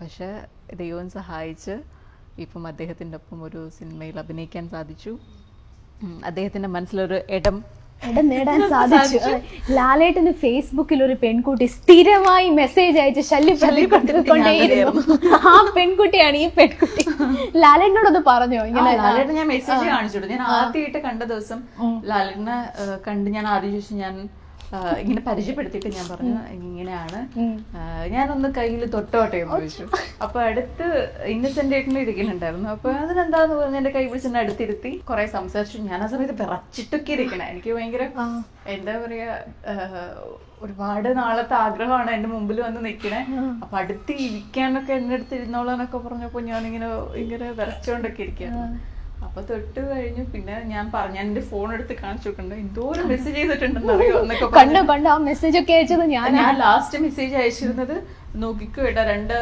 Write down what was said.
പക്ഷെ ദൈവം സഹായിച്ച് ഇപ്പം അദ്ദേഹത്തിൻ്റെ ഒപ്പം ഒരു സിനിമയിൽ അഭിനയിക്കാൻ സാധിച്ചു. അദ്ദേഹത്തിൻ്റെ മനസ്സിലൊരു ഇടം നേടാൻ സാധിച്ചു. ലാലേട്ടന് ഫേസ്ബുക്കിൽ ഒരു പെൺകുട്ടി സ്ഥിരമായി മെസ്സേജ് അയച്ച് ശല്യപ്പെടുത്തിക്കൊണ്ടേയിരുന്നു. ആ പെൺകുട്ടിയാണ് ഈ പെൺകുട്ടി. ലാലേട്ടനോടൊന്ന് പറഞ്ഞോ ഇങ്ങനെ? ലാലേട്ടൻ ഞാൻ മെസ്സേജ് കാണിച്ചു. ഞാൻ ആദ്യമായിട്ട് കണ്ട ദിവസം ലാലേട്ടനെ കണ്ട് ഞാൻ ആദ്യം ചോദിച്ചു, ഞാൻ ഇങ്ങനെ പരിചയപ്പെടുത്തിയിട്ട് ഞാൻ പറഞ്ഞു ഇങ്ങനെയാണ്, ഞാനൊന്ന് കയ്യിൽ തൊട്ടോട്ടെ എന്ന് ചോദിച്ചു. അപ്പൊ അടുത്ത് ഇന്നസെന്റ് ആയിട്ട് ഇരിക്കുന്നുണ്ടായിരുന്നു. അപ്പൊ അതിനെന്താന്ന് പറഞ്ഞ് എന്റെ കൈ പിടിച്ച് അടുത്തിരുത്തി കുറെ സംസാരിച്ചു. ഞാൻ ആ സമയത്ത് വിറച്ചിട്ടൊക്കെ ഇരിക്കണേ. എനിക്ക് ഭയങ്കര എന്താ പറയാ, ഒരുപാട് നാളത്തെ ആഗ്രഹമാണ് എന്റെ മുമ്പിൽ വന്ന് നിൽക്കണേ. അപ്പൊ അടുത്ത് ഇരിക്കാനൊക്കെ എന്റെ അടുത്ത് ഇരുന്നോളാന്നൊക്കെ പറഞ്ഞപ്പോ ഞാനിങ്ങനെ ഇങ്ങനെ വിറച്ചോണ്ടൊക്കെ ഇരിക്കുകയാണ്. അപ്പൊ തൊട്ട് കഴിഞ്ഞു. പിന്നെ ഞാൻ എന്റെ ഫോൺ എടുത്ത് കാണിച്ചു നോക്കണ്ട, എന്തോരം മെസ്സേജ് ചെയ്തിട്ടുണ്ടെന്ന് അറിയോ എന്നൊക്കെ കണ്ടു. ആ മെസ്സേജ് ഒക്കെ അയച്ചത് ഞാൻ ലാസ്റ്റ് മെസ്സേജ് അയച്ചിരുന്നത് നോക്കിക്കോ 2